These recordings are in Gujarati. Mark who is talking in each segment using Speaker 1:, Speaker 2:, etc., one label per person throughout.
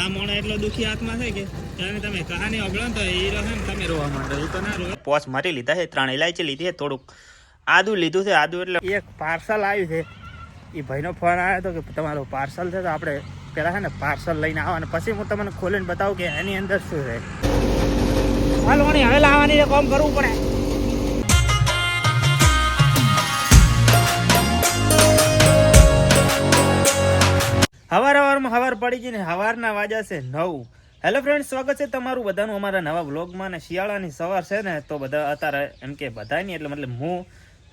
Speaker 1: આ મોણો એટલો દુખી આત્મા છે કે ત્યારે તમે કહાની ઓગળો તો એ રહે ને તમે રોવા માંડો. એ તો ના રોવે. પોચ મારી લીધા છે, 3 ઇલાયચી લીધી છે, થોડુંક આદુ લીધું છે. આદુ એટલે એક પાર્સલ આવ્યું છે. એ ભાઈનો ફોન આવ્યો હતો કે તમારું પાર્સલ છે, તો આપણે પેલા છે ને પાર્સલ લઈને આવો અને પછી હું તમને ખોલીને બતાવું કે એની અંદર શું છે. હાલ વણી હવે લાવવાની કામ કરવું પડે. હવાર પડી ગઈ ને હવારના વાગ્યા છે 9. હેલો ફ્રેન્ડ, સ્વાગત છે તમારું બધાનું અમારા નવા બ્લોગમાં. ને શિયાળાની સવાર છે ને, તો બધા અત્યારે એમ કે બધા નહીં એટલે મતલબ હું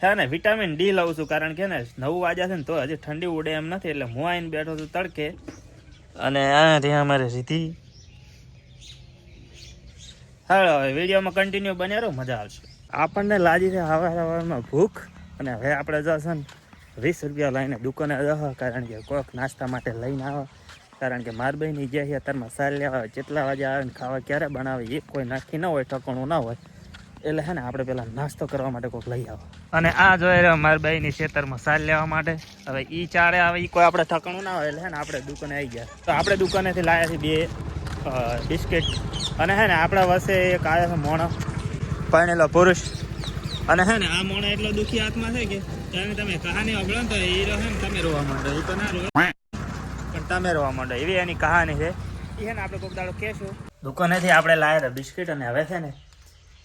Speaker 1: છે ને વિટામિન ડી લઉં છું, કારણ કે ને 9 વાગ્યા છે ને તો હજી ઠંડી ઉડે એમ નથી. એટલે હું આવીને બેઠો છું તડકે. અને આ ત્યાં અમારે સીધી હવે વિડીયોમાં કન્ટિન્યુ બન્યા રહો, મજા આવશે. આપણને લાગી છે હવારમાં ભૂખ, અને હવે આપણે જશે ને 20 રૂપિયા લઈને દુકાને જશે, કારણ કે કોક નાસ્તા માટે લઈને આવે. કારણ કે માર બહેની ગયા છે અત્યારમાં સાર લેવા, જેટલા વાગે આવે ને ખાવા ક્યારે બનાવે એ કોઈ નક્કી ન હોય, ઠકણું ના હોય. એટલે છે ને આપણે પેલા નાસ્તો કરવા માટે કોઈક લઈ આવે. અને આ જોઈ રહ્યો માર બહેની ખેતરમાં સાર લેવા માટે. હવે એ ચારે આવે એ કોઈ આપણે ઠકણું ના હોય. એટલે છે ને આપણે દુકાને આવી ગયા. તો આપણે દુકાનેથી લાવ્યા છે 2 બિસ્કિટ. અને છે ને આપણા વર્ષે એક આવ્યા છે મોણો, પરણેલો પુરુષ. અને છે ને આ મોણો એટલો દુખી આત્મા છે કે ત્યારે તમે કહાની ઓગળો તો એ રહે ને તમે રોવા માંડો. એ તો ના રોવે પણ તમે રોવા માંડો, એવી એની કહાની છે. એ છે ને આપણે કોઈક દાડો કહેશું. દુકાનેથી આપણે લાવ્યા હતા બિસ્કિટ. અને હવે છે ને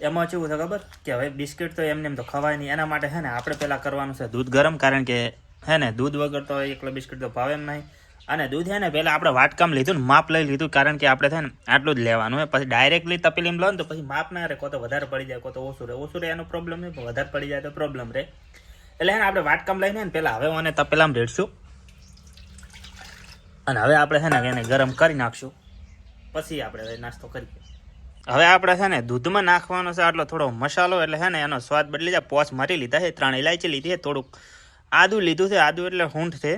Speaker 1: એમાં કેવું છે ખબર કે હવે બિસ્કિટ તો એમને એમ તો ખવાય નહીં. એના માટે છે ને આપણે પહેલાં કરવાનું છે દૂધ ગરમ, કારણ કે છે ને દૂધ વગર તો એકલો બિસ્કિટ તો ભાવે એમ નહીં. અને દૂધ છે ને પહેલાં આપણે વાટકામ લીધું ને માપ લઈ લીધું, કારણ કે આપણે છે ને આટલું જ લેવાનું હોય. પછી ડાયરેક્ટલી તપેલીમાં લો ને તો પછી માપ ના રહે, કો તો વધારે પડી જાય, કો તો ઓછું રહે એનો પ્રોબ્લેમ નહીં, પણ વધારે પડી જાય તો પ્રોબ્લેમ રહે. એટલે છે ને આપણે વાટકામ લઈને ને પહેલાં હવે મને તપેલામાં રેડશું. અને હવે આપણે છે ને એને ગરમ કરી નાખશું, પછી આપણે નાસ્તો કરીએ. હવે આપણે છે ને દૂધમાં નાખવાનો છે આટલો થોડો મસાલો, એટલે છે ને એનો સ્વાદ બદલી જાય. પોચ મારી લીધા છે, 3 ઇલાયચી લીધી છે, થોડુંક આદુ લીધું છે. આદુ એટલે હૂંઠ છે.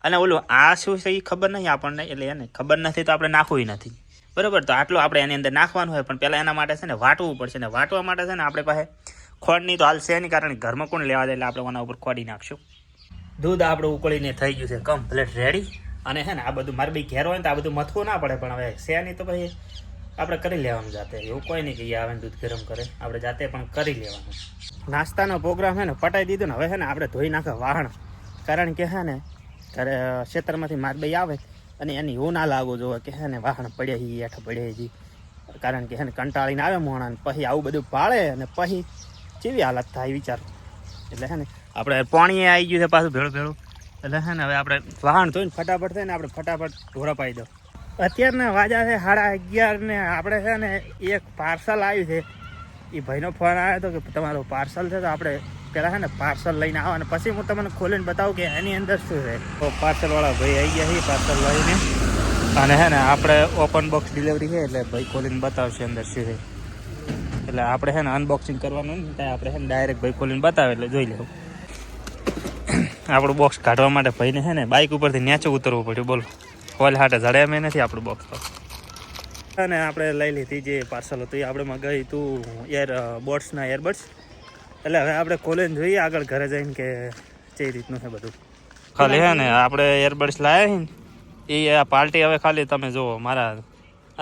Speaker 1: અને ઓલું આ શું છે એ ખબર નહીં આપણને, એટલે એને ખબર નથી તો આપણે નાખવું નથી, બરાબર. તો આટલું આપણે એની અંદર નાખવાનું હોય, પણ પહેલાં એના માટે છે ને વાટવું પડશે. ને વાટવા માટે છે ને આપણે પાસે ખોડની તો હાલ છે નહીં, કારણ કે ઘરમાં કોણ લેવા દે, એટલે આપણે એના ઉપર ખોડી નાખશું. દૂધ આપણું ઉકળીને થઈ ગયું છે કમ્પ્લીટ રેડી. અને છે ને આ બધું મારે બી ઘેર હોય ને તો આ બધું મથવું ના પડે, પણ હવે છે નહીં તો પછી આપણે કરી લેવાનું જાતે. એવું કોઈ નહીં કે આવે ને દૂધ ગરમ કરે, આપણે જાતે પણ કરી લેવાનું. નાસ્તાનો પ્રોગ્રામ છે ને પટાઈ દીધો ને હવે છે ને આપણે ધોઈ નાખે વાહણ, કારણ કે છે ને ત્યારે ખેતરમાંથી મારબાઈ આવે અને એની એવું ના લાગવું જોઈએ કે છે ને વાહણ પડ્યા એ હેઠ પડ્યા જી, કારણ કે છે ને કંટાળીને આવે મોણાને પછી આવું બધું પાળે અને પછી કેવી હાલત થાય વિચાર. એટલે છે ને આપણે પાણી આવી ગયું છે પાછું ભેળું ભેળું. એટલે છે ને હવે આપણે વાહણ ધોઈને ફટાફટ થાય ને આપણે ફટાફટ ઢોરા પાઈ દો. અત્યારના વાગ્યા છે 11:30 ને આપણે છે ને એક પાર્સલ આવ્યું છે. એ ભાઈનો ફોન આવ્યો હતો કે તમારું પાર્સલ છે, તો આપણે પેલા છે ને પાર્સલ લઈને આવો અને પછી હું તમને ખોલીને બતાવું કે એની અંદર શું છે. તો પાર્સલવાળા ભાઈ આવી ગયા છે પાર્સલ લઈને, અને છે ને આપણે ઓપન બોક્સ ડિલિવરી છે, એટલે ભાઈ ખોલીને બતાવશે અંદર શું છે. એટલે આપણે છે ને અનબોક્સિંગ કરવાનું ને ત્યાં આપણે છે ને ડાયરેક્ટ ભાઈ ખોલીને બતાવે એટલે જોઈ લેવું. આપણું બોક્સ કાઢવા માટે ભાઈને છે ને બાઇક ઉપરથી નીચે ઉતરવું પડ્યું. બોલો, હોલ હાટે જડે મેં નથી આપણું બોક્સ. તો અને આપણે લઈ લીધી જે પાર્સલ હતું એ આપણે મગાવી તું બોટ્સના એરબડ્સ. એટલે હવે આપણે ખોલીને જોઈએ આગળ ઘરે જઈને કે જે રીતનું છે બધું. ખાલી છે ને આપણે એરબડ્સ લાવ્યા ને એ આ પાર્ટી હવે ખાલી તમે જુઓ મારા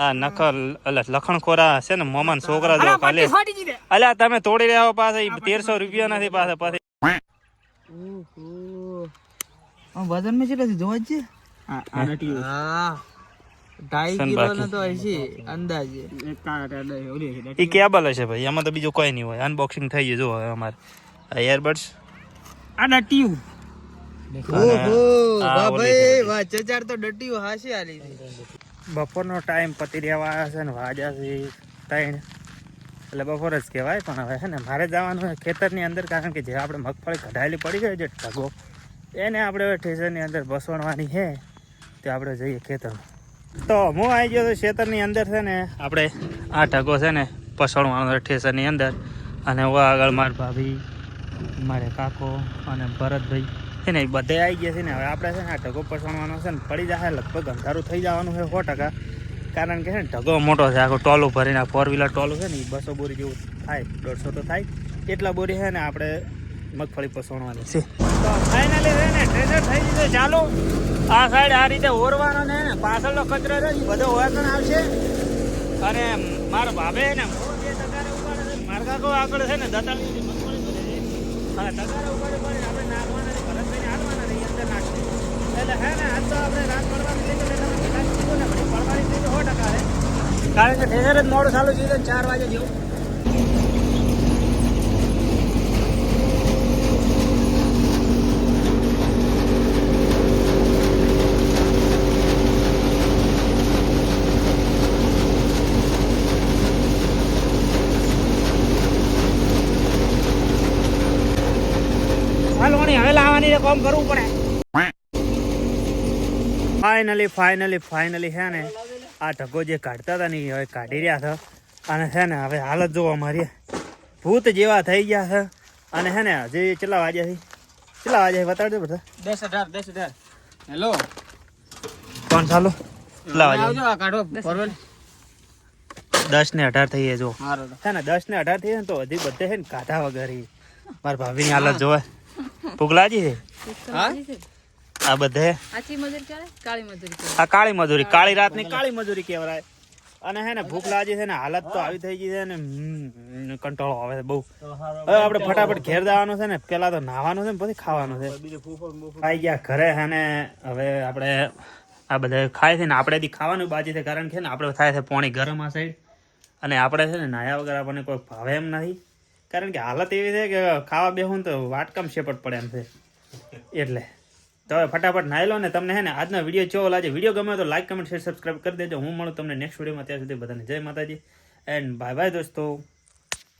Speaker 1: આ નખલ એટલે લખણખોરા છે ને મોમાન છોકરા જો ખાલી અલ્યા તમે તોડી રહ્યા પાસે 1300 રૂપિયા નથી પાસે પછી
Speaker 2: વજન માં કેટલા જોવા જ છે.
Speaker 1: આ નટી
Speaker 2: હા 2.5 કિલો નો તો હશે અંદાજે.
Speaker 1: એ કેબલ હશે ભાઈ, એમાં તો બીજું કોઈ નહીં હોય. અનબોક્સિંગ થઈ ગયું જો હવે અમારે આ એરબડ્સ આ નટ્યું.
Speaker 2: ઓહો વાહ ભાઈ વાહ, ચચાર તો ડટ્યું હાશે આલી છે.
Speaker 1: બપોરનો ટાઈમ પતી રહેવા આવ્યા છે ને વાગ્યા છે 3, એટલે બપોર જ કહેવાય. પણ હવે છે ને મારે જવાનું હોય ખેતરની અંદર, કારણ કે જે આપણે મગફળી કઢાયેલી પડી ગઈ છે ઢગો, એને આપણે ઠેસરની અંદર બસવવાની છે. તે આપણે જઈએ ખેતરમાં. તો હું આવી ગયો તો ખેતરની અંદર છે ને આપણે આ ઢગો છે ને પસવવાનો ઠેસરની અંદર. અને હું આગળ મારા ભાભી, મારે કાકો અને ભરતભાઈ છે ને એ બધે આવી ગયા છે ને. હવે આપણે છે ને આ ઢગો પસવવાનો છે ને પડી જાય લગભગ અંધારું થઈ જવાનું છે 100%, કારણ કે છે ને ઢગો મોટો છે. આખું ટોલું ભરીને 4 વ્હીલર ટોલું છે ને એ 200 બોરી જેવું થાય, 150 તો થાય એટલા બોરી છે ને આપણે મગફળી પસવવાની છે. તો ફાઇનલી છે ને ટ્રેનર થઈ જશે ચાલુ. આ સાઈડ આ રીતે ઓરવાનો ને પાછળનો કચરો છે એ બધો ઓળખણ આવશે. અને મારા ભાભે ને બે તગારે ઉપાડે છે, મારા કાકો આગળ છે ને દતાળી મગફળી ભરે છે. અને તગારે ઉપાડે આપણે નાખવાના નહીં, ભરતભાઈને હાલવાના નહીં, અંદર નાખશે. એટલે હે ને આજ તો આપણે રાત પડવાની થઈ ગઈ, એટલે તમે કીધું ને ભણી પડવાની થઈ તો 100% છે. કારણ કે ટ્રેનર જ મોડું ચાલુ છે 4 વાગે જેવું. હવે લાવવાની કામ કરવું પડે. ફાઇનલી હે ને આ ઢગો જે કાઢતા હતા ને એ હવે કાઢી રહ્યા છે. અને છે ને હવે હાલત જોવા મારી ભૂત જેવા થઈ ગયા છે. અને હે ને હજી કેટલા વાગ્યા બતાડજો બધા.
Speaker 2: 10:18 હેલો
Speaker 1: કોણ ચાલો કેટલા વાગ્યા?
Speaker 2: આવજો આ કાઢો ફોરવર્ડ.
Speaker 1: 10:18 થઈ જો
Speaker 2: હારો
Speaker 1: છે ને 10:18 થઈ ને તો હજી બધે છે ને કાઢા વગર મારા ભાભીની હાલત જોવા પુગલાજી છે.
Speaker 2: હા
Speaker 1: આ બધે આ કાળી મજૂરી કાળી રાતની કાળી મજૂરી કહેવાય. અને હે ને ભૂખ લાગી છે ને હાલત તો આવી થઈ ગઈ છે ને કંટાળો આવે છે બહુ. હવે આપણે ફટાફટ ઘેર જવાનું છે ને, પેલા તો નાવાનું છે ને પછી ખાવાનું છે. ખાઈ ગયા ઘરે હે ને હવે આપણે આ બધા ખાય છે ને આપણે બી ખાવાનું બાજી છે. કારણ કે ને આપણે થાય છે પાણી ગરમ આ સાઈડ. અને આપણે છે ને નાયા વગર આપણને કોઈ ભાવે એમ નથી. કારણ કે હાલત એવી છે કે ખાવા બેહું તો વાટકામ શેપટ પડે એમ છે. એટલે તો હવે ફટાફટ નાઈ લો ને. તમને હે ને આજનો વિડીયો કેવો લાગે, વિડીયો ગમે તો લાઈક કમેન્ટ શેર સબસ્ક્રાઈબ કરી દેજો. હું મળું તમને નેક્સ્ટ વિડીયોમાં. ત્યાં સુધી બધાને જય માતાજી એન્ડ બાય બાય દોસ્તો.